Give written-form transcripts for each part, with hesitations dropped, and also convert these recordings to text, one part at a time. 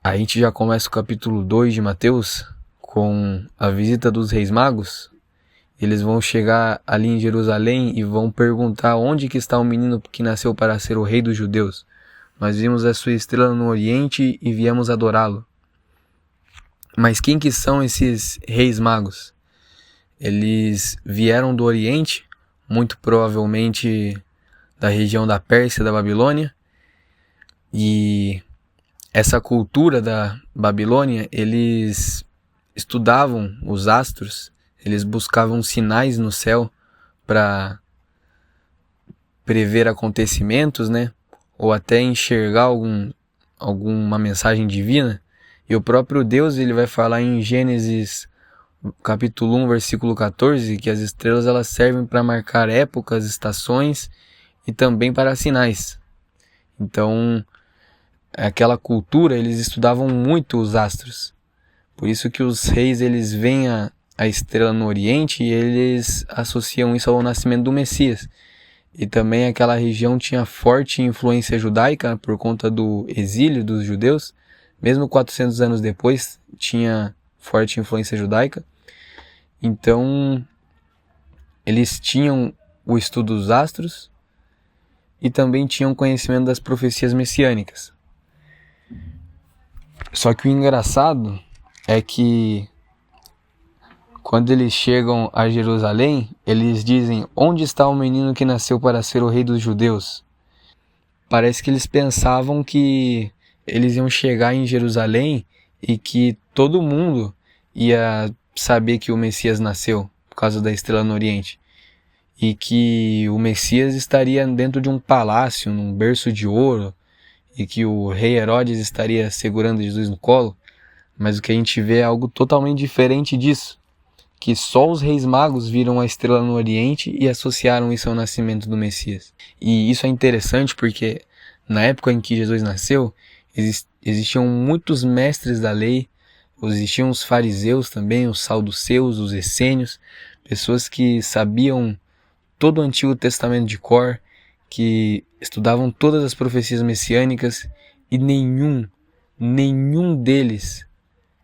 A gente já começa o capítulo 2 de Mateus com a visita dos Reis Magos. Eles vão chegar ali em Jerusalém e vão perguntar onde que está o menino que nasceu para ser o rei dos judeus. Nós vimos a sua estrela no Oriente e viemos adorá-lo. Mas quem que são esses Reis Magos? Eles vieram do Oriente, muito provavelmente da região da Pérsia e da Babilônia, e essa cultura da Babilônia, eles estudavam os astros, eles buscavam sinais no céu para prever acontecimentos, né? Ou até enxergar alguma mensagem divina. E o próprio Deus, ele vai falar em Gênesis capítulo 1, versículo 14, que as estrelas elas servem para marcar épocas, estações e também para sinais. Então, aquela cultura, eles estudavam muito os astros. Por isso que os reis, eles veem a estrela no Oriente e eles associam isso ao nascimento do Messias. E também aquela região tinha forte influência judaica por conta do exílio dos judeus. Mesmo 400 anos depois, tinha forte influência judaica. Então, eles tinham o estudo dos astros e também tinham conhecimento das profecias messiânicas. Só que o engraçado é que quando eles chegam a Jerusalém, eles dizem: onde está o menino que nasceu para ser o rei dos judeus? Parece que eles pensavam que eles iam chegar em Jerusalém e que todo mundo ia saber que o Messias nasceu por causa da estrela no Oriente. E que o Messias estaria dentro de um palácio, num berço de ouro, e que o rei Herodes estaria segurando Jesus no colo. Mas o que a gente vê é algo totalmente diferente disso, que só os reis magos viram a estrela no Oriente e associaram isso ao nascimento do Messias. E isso é interessante porque na época em que Jesus nasceu, existiam muitos mestres da lei, existiam os fariseus também, os saduceus, os essênios, pessoas que sabiam todo o Antigo Testamento de cor, que estudavam todas as profecias messiânicas e nenhum deles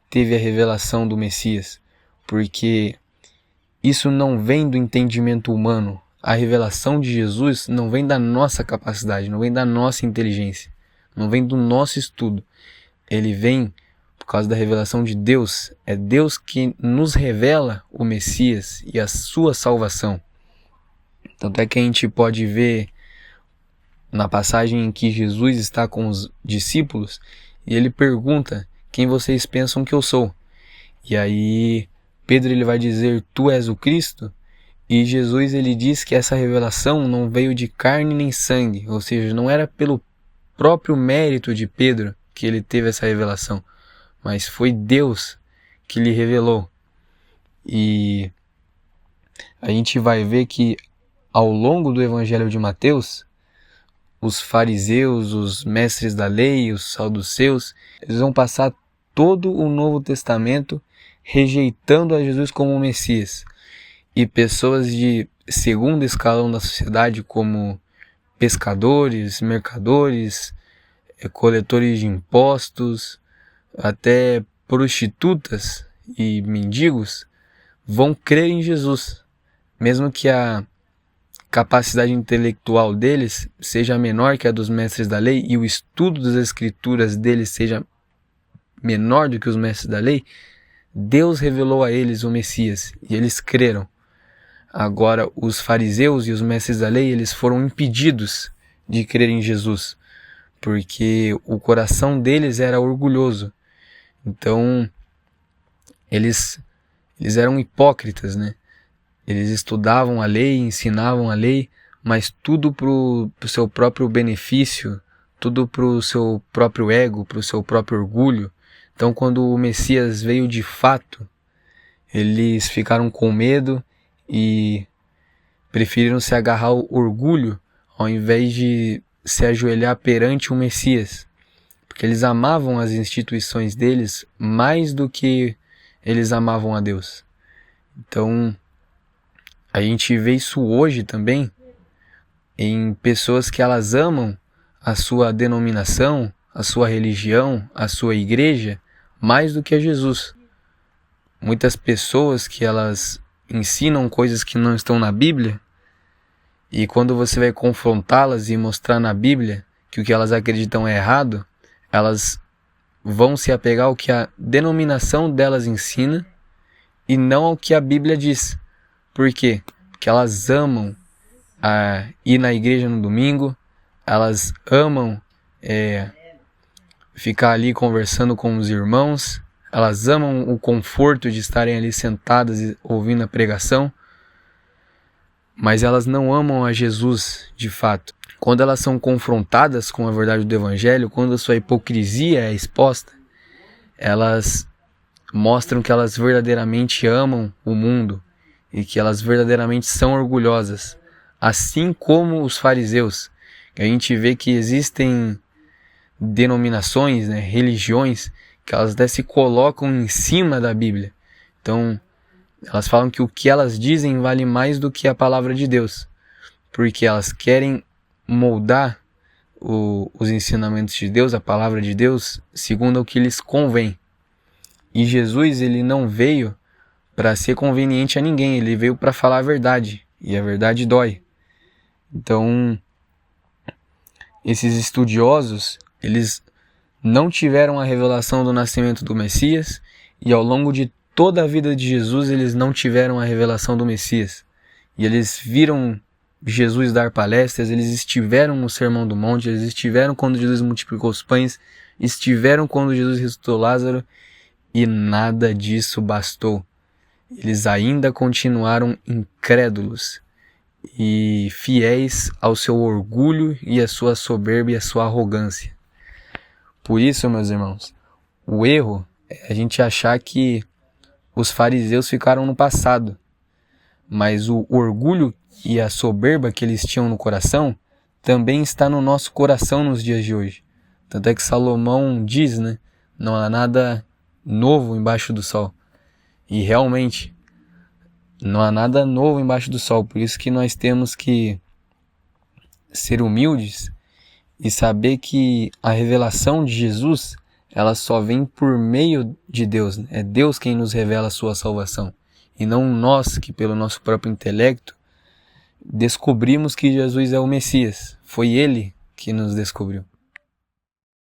teve a revelação do Messias, porque isso não vem do entendimento humano. A revelação de Jesus não vem da nossa capacidade, não vem da nossa inteligência, não vem do nosso estudo. Ele vem por causa da revelação de Deus. É Deus que nos revela o Messias e a sua salvação. Tanto é que a gente pode ver na passagem em que Jesus está com os discípulos e ele pergunta: quem vocês pensam que eu sou? E aí Pedro ele vai dizer: tu és o Cristo? E Jesus ele diz que essa revelação não veio de carne nem sangue, ou seja, não era pelo próprio mérito de Pedro que ele teve essa revelação, mas foi Deus que lhe revelou. E a gente vai ver que ao longo do Evangelho de Mateus, os fariseus, os mestres da lei, os saduceus, eles vão passar todo o Novo Testamento rejeitando a Jesus como o Messias. E pessoas de segundo escalão da sociedade, como pescadores, mercadores, coletores de impostos, até prostitutas e mendigos, vão crer em Jesus, mesmo que a capacidade intelectual deles seja menor que a dos mestres da lei e o estudo das escrituras deles seja menor do que os mestres da lei. Deus revelou a eles o Messias e eles creram. Agora, os fariseus e os mestres da lei, eles foram impedidos de crer em Jesus, porque o coração deles era orgulhoso. Então, eles eram hipócritas, né? Eles estudavam a lei, ensinavam a lei, mas tudo para o seu próprio benefício, tudo para o seu próprio ego, para o seu próprio orgulho. Então, quando o Messias veio de fato, eles ficaram com medo e preferiram se agarrar ao orgulho ao invés de se ajoelhar perante o Messias, porque eles amavam as instituições deles mais do que eles amavam a Deus. Então, a gente vê isso hoje também em pessoas que elas amam a sua denominação, a sua religião, a sua igreja, mais do que a Jesus. Muitas pessoas que elas ensinam coisas que não estão na Bíblia, e quando você vai confrontá-las e mostrar na Bíblia que o que elas acreditam é errado, elas vão se apegar ao que a denominação delas ensina e não ao que a Bíblia diz. Por quê? Porque elas amam ir na igreja no domingo, elas amam ficar ali conversando com os irmãos, elas amam o conforto de estarem ali sentadas e ouvindo a pregação, mas elas não amam a Jesus de fato. Quando elas são confrontadas com a verdade do Evangelho, quando a sua hipocrisia é exposta, elas mostram que elas verdadeiramente amam o mundo e que elas verdadeiramente são orgulhosas. Assim como os fariseus, a gente vê que existem denominações, religiões, que elas até se colocam em cima da Bíblia. Então, elas falam que o que elas dizem vale mais do que a palavra de Deus, porque elas querem moldar os ensinamentos de Deus, a palavra de Deus, segundo o que lhes convém. E Jesus, ele não veio para ser conveniente a ninguém, ele veio para falar a verdade, e a verdade dói. Então, esses estudiosos, eles não tiveram a revelação do nascimento do Messias, e ao longo de toda a vida de Jesus, eles não tiveram a revelação do Messias. E eles viram Jesus dar palestras, eles estiveram no Sermão do Monte, eles estiveram quando Jesus multiplicou os pães, estiveram quando Jesus ressuscitou Lázaro, e nada disso bastou. Eles ainda continuaram incrédulos e fiéis ao seu orgulho e à sua soberba e à sua arrogância. Por isso, meus irmãos, o erro é a gente achar que os fariseus ficaram no passado, mas o orgulho e a soberba que eles tinham no coração também está no nosso coração nos dias de hoje. Tanto é que Salomão diz, não há nada novo embaixo do sol. E realmente, não há nada novo embaixo do sol. Por isso que nós temos que ser humildes e saber que a revelação de Jesus, ela só vem por meio de Deus. É Deus quem nos revela a sua salvação. E não nós que, pelo nosso próprio intelecto, descobrimos que Jesus é o Messias. Foi Ele que nos descobriu.